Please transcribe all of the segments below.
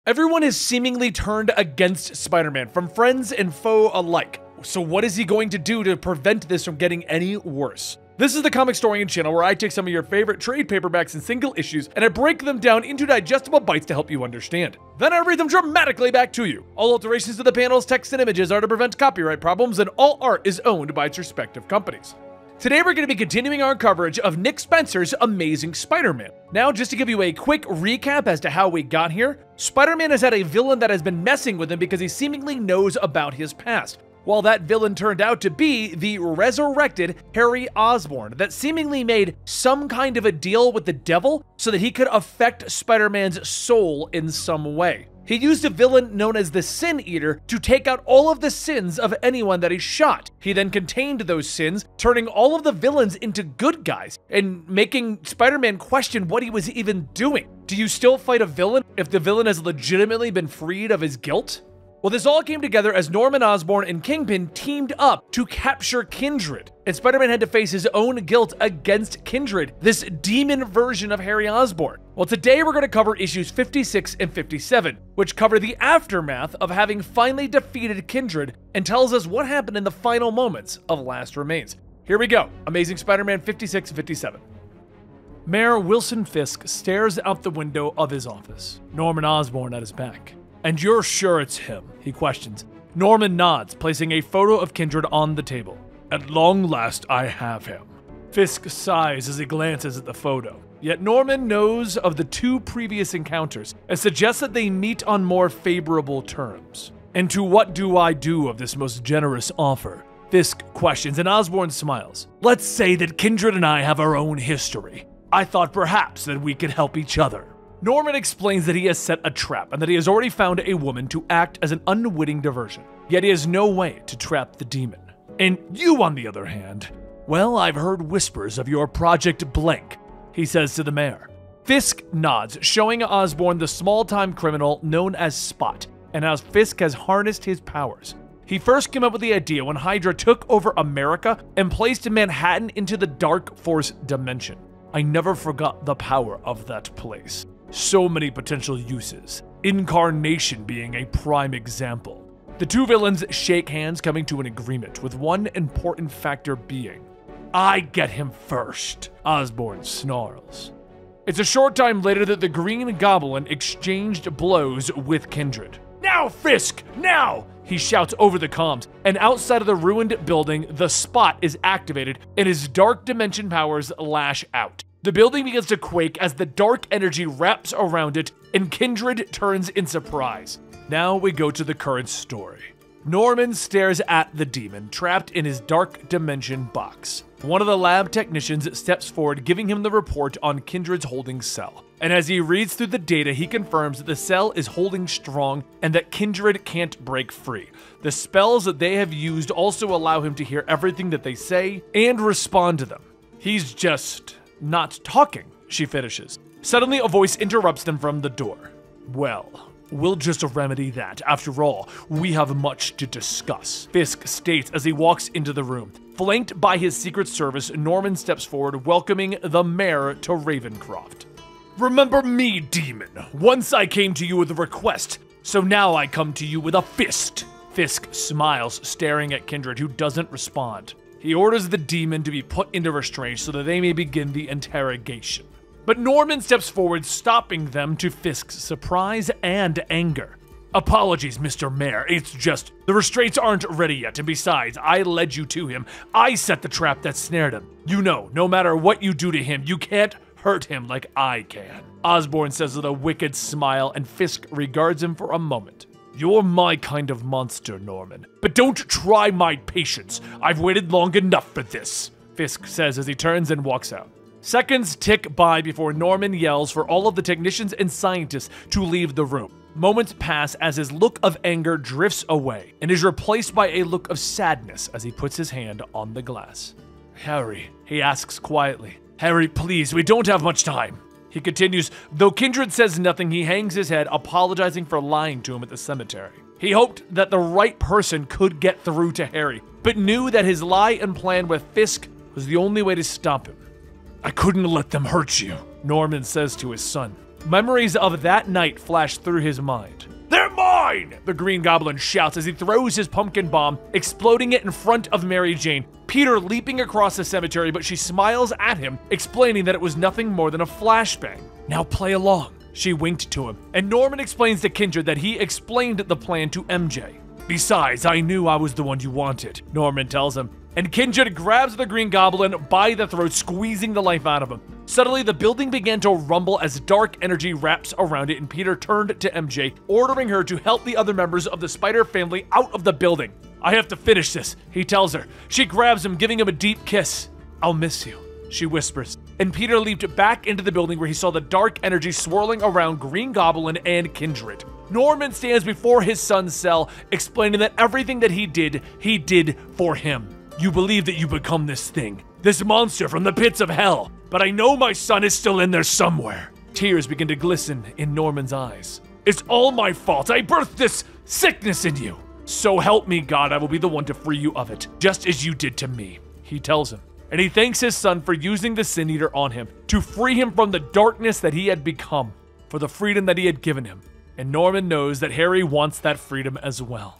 Everyone has seemingly turned against Spider-Man, from friends and foe alike. So what is he going to do to prevent this from getting any worse? This is the Comicstorian channel where I take some of your favorite trade paperbacks and single issues and I break them down into digestible bites to help you understand. Then I read them dramatically back to you. All alterations to the panels, text, and images are to prevent copyright problems, and all art is owned by its respective companies. Today we're going to be continuing our coverage of Nick Spencer's Amazing Spider-Man. Now, just to give you a quick recap as to how we got here, Spider-Man has had a villain that has been messing with him because he seemingly knows about his past. While that villain turned out to be the resurrected Harry Osborn that seemingly made some kind of a deal with the devil so that he could affect Spider-Man's soul in some way. He used a villain known as the Sin Eater to take out all of the sins of anyone that he shot. He then contained those sins, turning all of the villains into good guys and making Spider-Man question what he was even doing. Do you still fight a villain if the villain has legitimately been freed of his guilt? Well, this all came together as Norman Osborn and Kingpin teamed up to capture Kindred, and Spider-Man had to face his own guilt against Kindred, this demon version of Harry Osborn. Well, today we're going to cover issues 56 and 57, which cover the aftermath of having finally defeated Kindred and tells us what happened in the final moments of Last Remains. Here we go, Amazing Spider-Man 56 and 57. Mayor Wilson Fisk stares out the window of his office, Norman Osborn at his back. "And you're sure it's him?" he questions. Norman nods, placing a photo of Kindred on the table. "At long last, I have him." Fisk sighs as he glances at the photo. Yet Norman knows of the two previous encounters and suggests that they meet on more favorable terms. "And to what do I do of this most generous offer?" Fisk questions, and Osborn smiles. "Let's say that Kindred and I have our own history. I thought perhaps that we could help each other." Norman explains that he has set a trap and that he has already found a woman to act as an unwitting diversion, yet he has no way to trap the demon. "And you, on the other hand, well, I've heard whispers of your Project Blank," he says to the mayor. Fisk nods, showing Osborn the small-time criminal known as Spot, and how Fisk has harnessed his powers. He first came up with the idea when Hydra took over America and placed Manhattan into the Dark Force dimension. I never forgot the power of that place. So many potential uses, Incarnation being a prime example. The two villains shake hands, coming to an agreement, with one important factor being, "I get him first," Osborn snarls. It's a short time later that the Green Goblin exchanged blows with Kindred. "Now, Fisk, now!" he shouts over the comms, and outside of the ruined building, the Spot is activated and his dark dimension powers lash out. The building begins to quake as the dark energy wraps around it, and Kindred turns in surprise. Now we go to the current story. Norman stares at the demon, trapped in his dark dimension box. One of the lab technicians steps forward, giving him the report on Kindred's holding cell. And as he reads through the data, he confirms that the cell is holding strong and that Kindred can't break free. The spells that they have used also allow him to hear everything that they say and respond to them. He's just not talking, she finishes. Suddenly, a voice interrupts them from the door. "Well, we'll just remedy that. After all, we have much to discuss," Fisk states as he walks into the room. Flanked by his Secret Service, Norman steps forward, welcoming the mayor to Ravencroft. "Remember me, demon. Once I came to you with a request, so now I come to you with a fist." Fisk smiles, staring at Kindred, who doesn't respond. He orders the demon to be put into restraint so that they may begin the interrogation. But Norman steps forward, stopping them to Fisk's surprise and anger. "Apologies, Mr. Mayor, it's just the restraints aren't ready yet, and besides, I led you to him. I set the trap that snared him. You know, no matter what you do to him, you can't hurt him like I can," Osborn says with a wicked smile, and Fisk regards him for a moment. "You're my kind of monster, Norman. But don't try my patience. I've waited long enough for this," Fisk says as he turns and walks out. Seconds tick by before Norman yells for all of the technicians and scientists to leave the room. Moments pass as his look of anger drifts away and is replaced by a look of sadness as he puts his hand on the glass. "Harry," he asks quietly. "Harry, please, we don't have much time." He continues, though Kindred says nothing, he hangs his head, apologizing for lying to him at the cemetery. He hoped that the right person could get through to Harry, but knew that his lie and plan with Fisk was the only way to stop him. "I couldn't let them hurt you," Norman says to his son. Memories of that night flash through his mind. "They're mine!" the Green Goblin shouts as he throws his pumpkin bomb, exploding it in front of Mary Jane. Peter leaping across the cemetery, but she smiles at him, explaining that it was nothing more than a flashbang. "Now play along," she winked to him. And Norman explains to Kindred that he explained the plan to MJ. "Besides, I knew I was the one you wanted," Norman tells him. And Kindred grabs the Green Goblin by the throat, squeezing the life out of him. Suddenly, the building began to rumble as dark energy wraps around it, and Peter turned to MJ, ordering her to help the other members of the Spider family out of the building. "I have to finish this," he tells her. She grabs him, giving him a deep kiss. "I'll miss you," she whispers. And Peter leaped back into the building where he saw the dark energy swirling around Green Goblin and Kindred. Norman stands before his son's cell, explaining that everything that he did for him. "You believe that you become this thing, this monster from the pits of hell, but I know my son is still in there somewhere." Tears begin to glisten in Norman's eyes. "It's all my fault. I birthed this sickness in you. So help me, God, I will be the one to free you of it, just as you did to me," he tells him. And he thanks his son for using the Sin Eater on him, to free him from the darkness that he had become, for the freedom that he had given him. And Norman knows that Harry wants that freedom as well.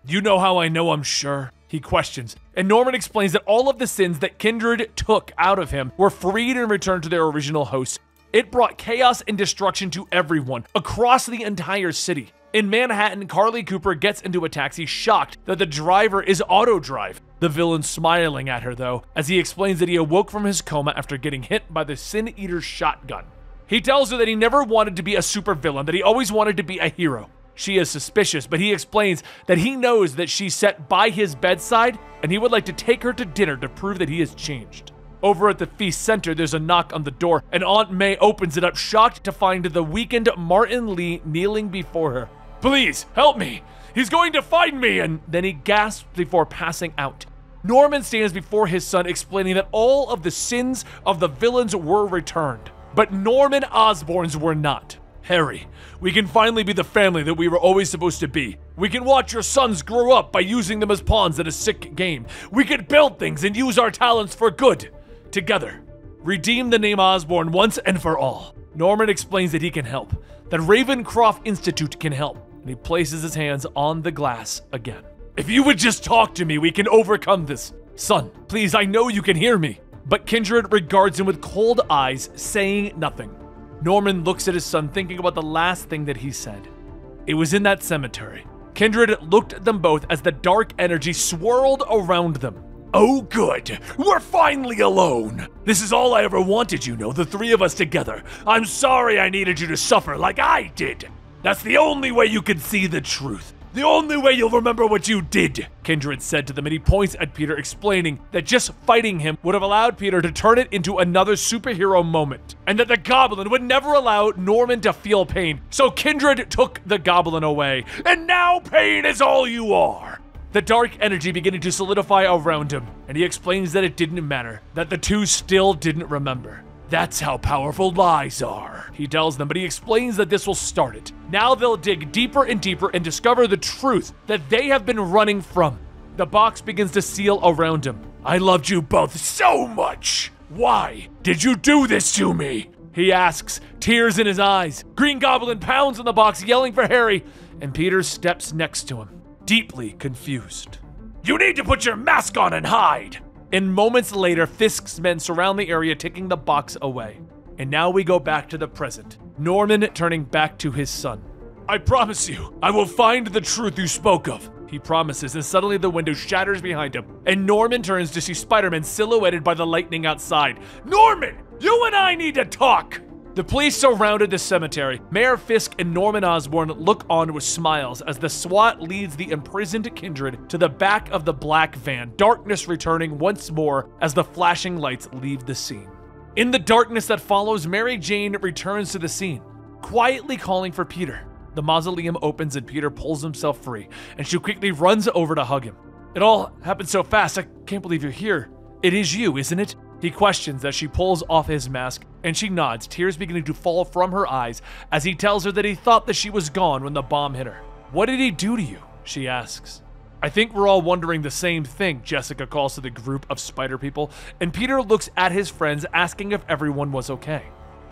"You know how I know, I'm sure?" he questions. And Norman explains that all of the sins that Kindred took out of him were freed and returned to their original host. It brought chaos and destruction to everyone, across the entire city. In Manhattan, Carly Cooper gets into a taxi, shocked that the driver is auto-drive. The villain smiling at her, though, as he explains that he awoke from his coma after getting hit by the Sin Eater's shotgun. He tells her that he never wanted to be a supervillain, that he always wanted to be a hero. She is suspicious, but he explains that he knows that she sat by his bedside, and he would like to take her to dinner to prove that he has changed. Over at the feast center, there's a knock on the door, and Aunt May opens it up, shocked to find the weakened Martin Lee kneeling before her. "Please, help me! He's going to find me!" And then he gasps before passing out. Norman stands before his son, explaining that all of the sins of the villains were returned, but Norman Osborn's were not. "Harry, we can finally be the family that we were always supposed to be. We can watch your sons grow up by using them as pawns in a sick game. We can build things and use our talents for good. Together. Redeem the name Osborn once and for all." Norman explains that he can help, that Ravencroft Institute can help, and he places his hands on the glass again. "If you would just talk to me, we can overcome this. Son, please, I know you can hear me." But Kindred regards him with cold eyes, saying nothing. Norman looks at his son, thinking about the last thing that he said. It was in that cemetery. Kindred looked at them both as the dark energy swirled around them. "Oh, good. We're finally alone. This is all I ever wanted, you know, the three of us together. I'm sorry I needed you to suffer like I did. That's the only way you can see the truth. The only way you'll remember what you did," Kindred said to them, and he points at Peter, explaining that just fighting him would have allowed Peter to turn it into another superhero moment, and that the Goblin would never allow Norman to feel pain. So Kindred took the Goblin away, and now pain is all you are. The dark energy beginning to solidify around him, and he explains that it didn't matter, that the two still didn't remember. "That's how powerful lies are," he tells them, but he explains that this will start it. Now they'll dig deeper and deeper and discover the truth that they have been running from. The box begins to seal around him. "I loved you both so much. Why did you do this to me?" he asks, tears in his eyes. Green Goblin pounds on the box, yelling for Harry, and Peter steps next to him, deeply confused. "You need to put your mask on and hide." And moments later, Fisk's men surround the area, taking the box away. And now we go back to the present. Norman turning back to his son. "I promise you, I will find the truth you spoke of," he promises, and suddenly the window shatters behind him, and Norman turns to see Spider-Man silhouetted by the lightning outside. "Norman, you and I need to talk!" The police surrounded the cemetery. Mayor Fisk and Norman Osborn look on with smiles as the SWAT leads the imprisoned Kindred to the back of the black van, darkness returning once more as the flashing lights leave the scene. In the darkness that follows, Mary Jane returns to the scene, quietly calling for Peter. The mausoleum opens and Peter pulls himself free, and she quickly runs over to hug him. "It all happened so fast, I can't believe you're here. It is you, isn't it?" He questions as she pulls off his mask, and she nods, tears beginning to fall from her eyes as he tells her that he thought that she was gone when the bomb hit her. "What did he do to you?" she asks. "I think we're all wondering the same thing," Jessica calls to the group of spider people, and Peter looks at his friends, asking if everyone was okay.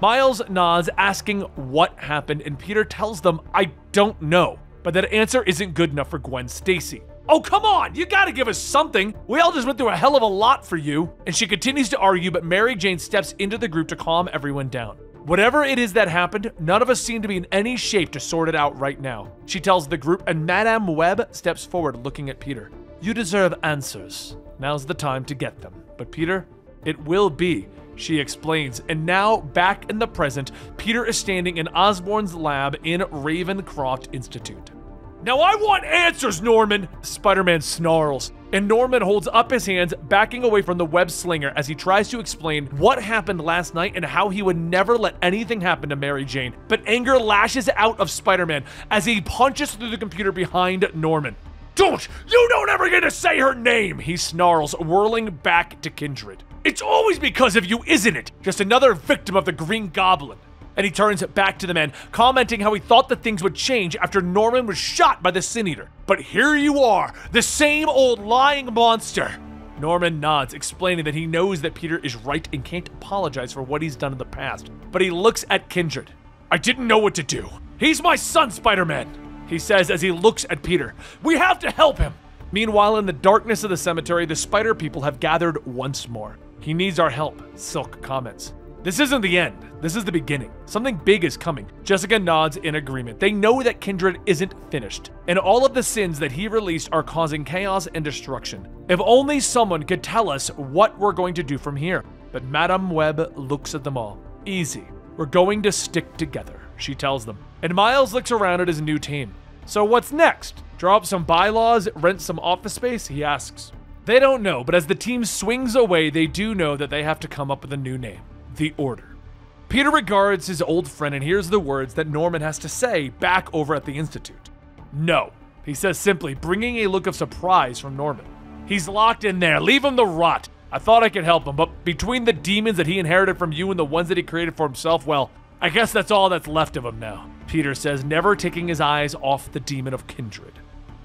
Miles nods, asking what happened, and Peter tells them, I don't know. But that answer isn't good enough for Gwen Stacy. Oh, come on, you gotta give us something. We all just went through a hell of a lot for you. And she continues to argue, but Mary Jane steps into the group to calm everyone down. Whatever it is that happened, none of us seem to be in any shape to sort it out right now. She tells the group, and Madame Web steps forward looking at Peter. You deserve answers. Now's the time to get them. But Peter, it will be, she explains. And now, back in the present, Peter is standing in Osborn's lab in Ravencroft Institute. Now I want answers, Norman! Spider-Man snarls, and Norman holds up his hands, backing away from the web slinger as he tries to explain what happened last night and how he would never let anything happen to Mary Jane. But anger lashes out of Spider-Man as he punches through the computer behind Norman. You don't ever get to say her name, he snarls, whirling back to Kindred. It's always because of you, isn't it? Just another victim of the Green Goblin. And he turns back to the men, commenting how he thought that things would change after Norman was shot by the Sin Eater. But here you are, the same old lying monster. Norman nods, explaining that he knows that Peter is right and can't apologize for what he's done in the past. But he looks at Kindred. I didn't know what to do. He's my son, Spider-Man, he says as he looks at Peter. We have to help him. Meanwhile, in the darkness of the cemetery, the spider people have gathered once more. He needs our help, Silk comments. This isn't the end. This is the beginning. Something big is coming. Jessica nods in agreement. They know that Kindred isn't finished, and all of the sins that he released are causing chaos and destruction. If only someone could tell us what we're going to do from here. But Madame Web looks at them all. Easy. We're going to stick together, she tells them. And Miles looks around at his new team. So what's next? Draw up some bylaws, rent some office space, he asks. They don't know, but as the team swings away, they do know that they have to come up with a new name. The Order. Peter regards his old friend and hears the words that Norman has to say back over at the Institute. No, he says simply, bringing a look of surprise from Norman. He's locked in there. Leave him to rot. I thought I could help him, but between the demons that he inherited from you and the ones that he created for himself, well, I guess that's all that's left of him now, Peter says, never taking his eyes off the demon of Kindred.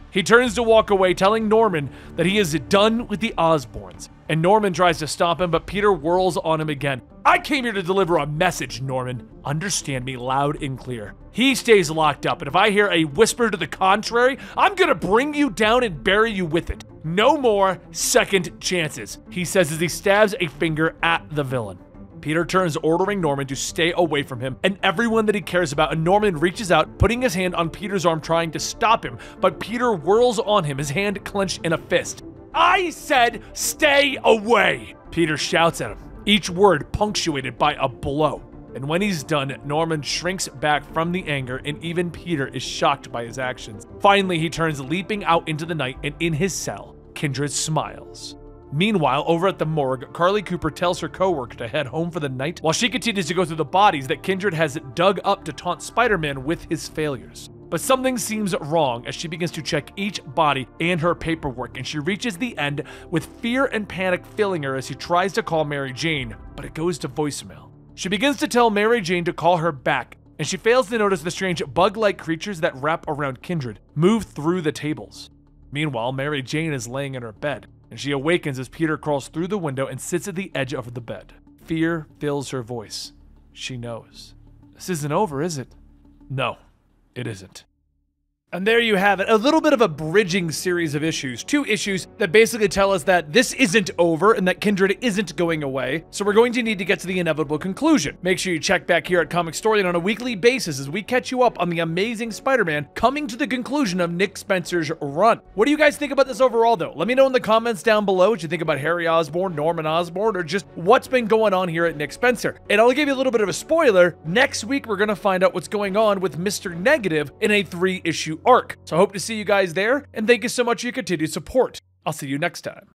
He turns to walk away, telling Norman that he is done with the Osborns. And Norman tries to stop him, but Peter whirls on him again. I came here to deliver a message, Norman. Understand me loud and clear. He stays locked up, and if I hear a whisper to the contrary, I'm gonna bring you down and bury you with it. No more second chances, he says as he stabs a finger at the villain. Peter turns, ordering Norman to stay away from him and everyone that he cares about, and Norman reaches out, putting his hand on Peter's arm, trying to stop him, but Peter whirls on him, his hand clenched in a fist. I said stay away, Peter shouts at him, each word punctuated by a blow. And when he's done, Norman shrinks back from the anger, and even Peter is shocked by his actions. Finally, he turns, leaping out into the night, and in his cell, Kindred smiles. Meanwhile, over at the morgue, Carly Cooper tells her coworker to head home for the night while she continues to go through the bodies that Kindred has dug up to taunt Spider-Man with his failures. But something seems wrong as she begins to check each body and her paperwork, and she reaches the end with fear and panic filling her as she tries to call Mary Jane, but it goes to voicemail. She begins to tell Mary Jane to call her back, and she fails to notice the strange bug-like creatures that wrap around Kindred move through the tables. Meanwhile, Mary Jane is laying in her bed, and she awakens as Peter crawls through the window and sits at the edge of the bed. Fear fills her voice. She knows. This isn't over, is it? No, it isn't. And there you have it, a little bit of a bridging series of issues. 2 issues that basically tell us that this isn't over and that Kindred isn't going away. So we're going to need to get to the inevitable conclusion. Make sure you check back here at Comicstorian on a weekly basis as we catch you up on the Amazing Spider-Man coming to the conclusion of Nick Spencer's run. What do you guys think about this overall, though? Let me know in the comments down below what you think about Harry Osborn, Norman Osborn, or just what's been going on here at Nick Spencer. And I'll give you a little bit of a spoiler. Next week, we're going to find out what's going on with Mr. Negative in a 3-issue arc. So I hope to see you guys there, and thank you so much for your continued support. I'll see you next time.